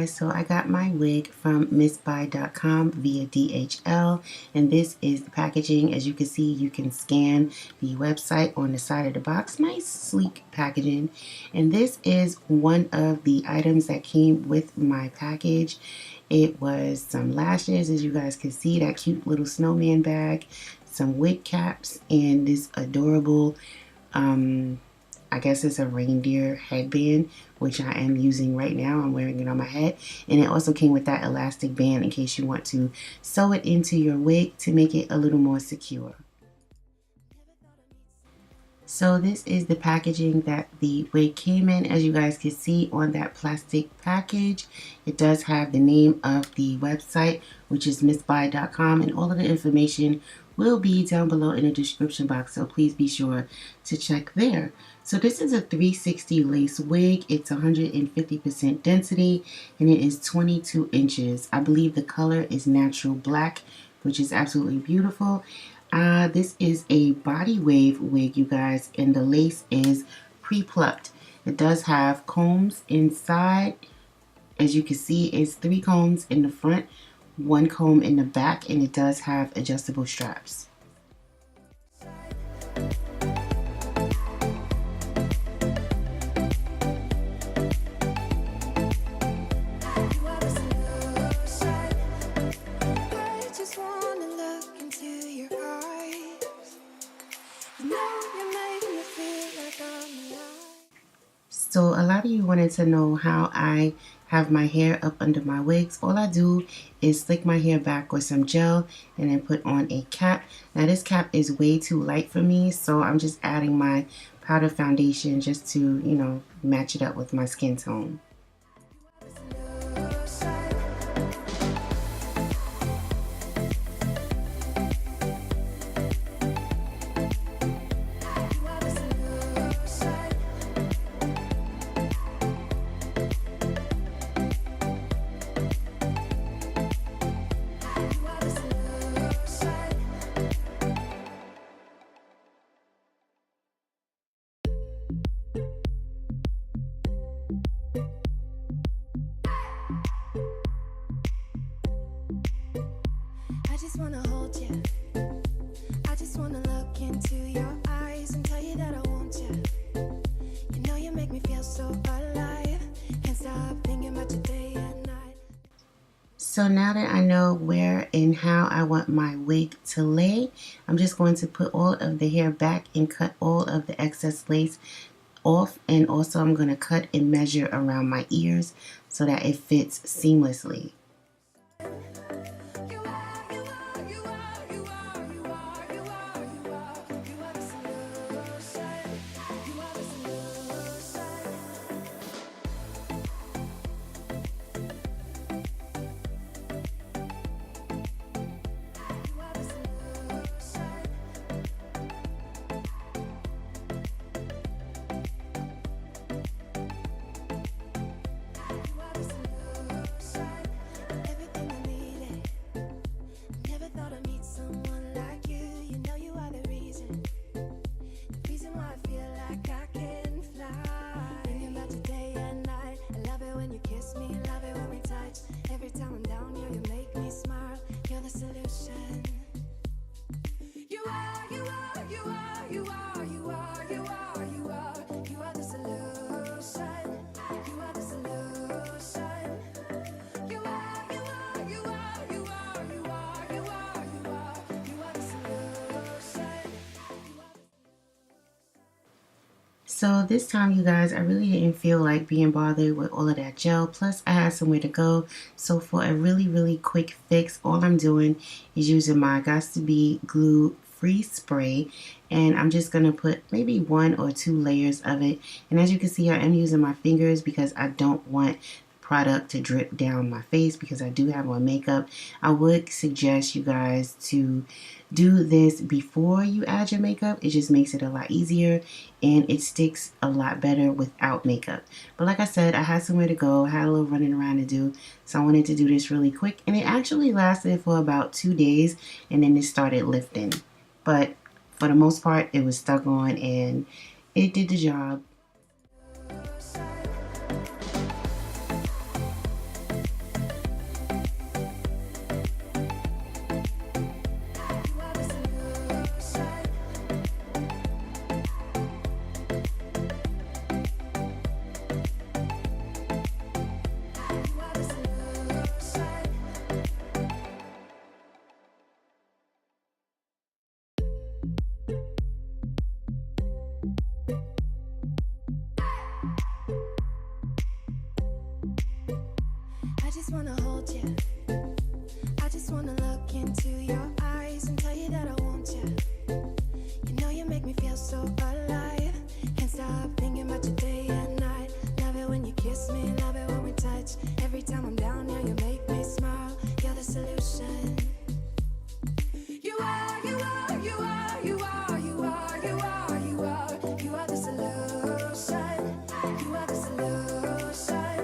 guys, so I got my wig from missbuy.com via DHL, and this is the packaging. As you can see, you can scan the website on the side of the box. Nice sleek packaging, and this is one of the items that came with my package. It was some lashes, as you guys can see, that cute little snowman bag, some wig caps, and this adorable I guess it's a reindeer headband, which I am using right now. I'm wearing it on my head. And it also came with that elastic band in case you want to sew it into your wig to make it a little more secure. So this is the packaging that the wig came in. As you guys can see on that plastic package, it does have the name of the website, which is missbuy.com, and all of the information will be down below in the description box, so please be sure to check there. So this is a 360 lace wig. It's 150% density, and it is 22 inches. I believe the color is natural black, which is absolutely beautiful. This is a body wave wig, you guys, and the lace is pre-plucked. It does have combs inside. As you can see, it's 3 combs in the front, 1 comb in the back, and it does have adjustable straps. So a lot of you wanted to know how I have my hair up under my wigs. All I do is slick my hair back with some gel and then put on a cap. Now this cap is way too light for me, so I'm just adding my powder foundation just to, you know, match it up with my skin tone. I just wanna hold you. I just wanna look into your eyes and tell you that I want you. You know you make me feel so alive. Can't stop thinking about you day and night. So now that I know where and how I want my wig to lay, I'm just going to put all of the hair back and cut all of the excess lace off, and also I'm going to cut and measure around my ears so that it fits seamlessly. So this time, you guys, I really didn't feel like being bothered with all of that gel. Plus, I had somewhere to go. So for a really quick fix, all I'm doing is using my Gots to Be glue free spray, and I'm just gonna put maybe 1 or 2 layers of it. And as you can see, I am using my fingers because I don't want product to drip down my face because I do have on makeup. I would suggest you guys to do this before you add your makeup. It just makes it a lot easier and it sticks a lot better without makeup. But like I said, I had somewhere to go, had a little running around to do, so I wanted to do this really quick, and it actually lasted for about 2 days, and then it started lifting. But for the most part, it was stuck on and it did the job. just wanna hold you. I just wanna look into your eyes and tell you that I want you. You know you make me feel so alive. Can't stop thinking about you day and night. Love it when you kiss me, love it when we touch. Every time I'm down here, you make me smile. You're the solution. You are, you are, you are, you are, you are, you are, you are, you are the solution. You are the solution.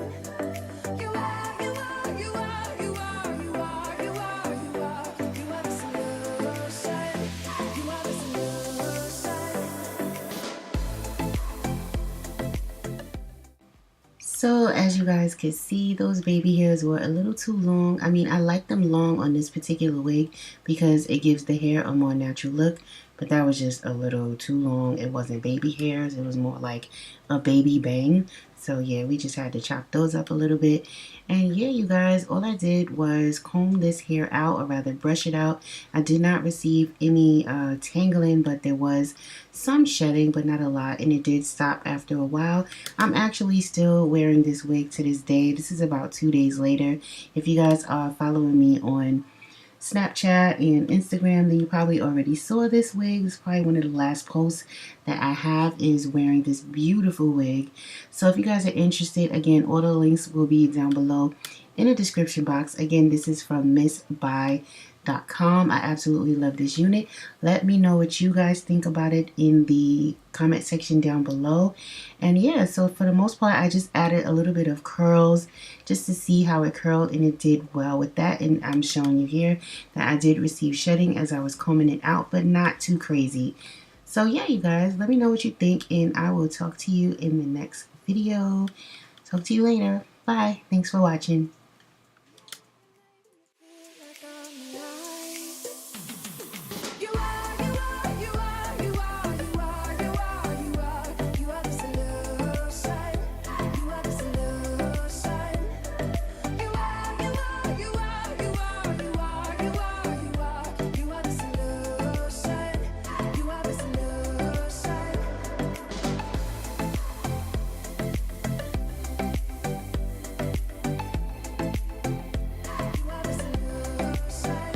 You are, you are, you are, you are, you are, you are, you are, you are the solution. You are the solution. So as you guys can see, those baby hairs were a little too long. I mean, I like them long on this particular wig because it gives the hair a more natural look, but that was just a little too long. It wasn't baby hairs, it was more like a baby bang. So yeah, we just had to chop those up a little bit. And yeah, you guys, all I did was comb this hair out, or rather brush it out. I did not receive any tangling, but there was some shedding, but not a lot, and it did stop after a while. I'm actually still wearing this wig to this day. This is about 2 days later. If you guys are following me on Snapchat and Instagram, then you probably already saw this wig. It's probably one of the last posts that I have is wearing this beautiful wig. So if you guys are interested, again, all the links will be down below in the description box. Again, this is from MissBuy.com. I absolutely love this unit. Let me know what you guys think about it in the comment section down below. And yeah, so for the most part, I just added a little bit of curls just to see how it curled, and it did well with that. And I'm showing you here that I did receive shedding as I was combing it out, but not too crazy. So yeah, you guys, let me know what you think, and I will talk to you in the next video. Talk to you later. Bye. Thanks for watching. You are, you are, you are, you are, you are, you are, you are, you are the solution. You are the solution. You are, you are, you are, you are, you are, you are, you are, you are the solution. You are the solution. You are the solution.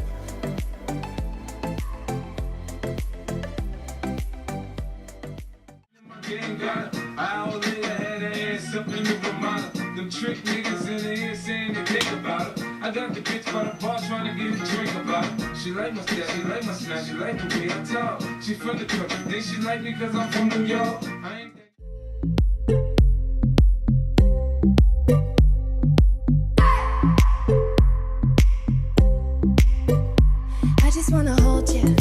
Gang got an hour later, had her ass up in the Ramada. Them trick niggas in the ear saying they think about her. I got the bitch by the bar trying to get a drink about her. She like my style, she like my smile, she like the way I talk. She from the country, think she like me cause I'm from New York. I ain't I just wanna hold you.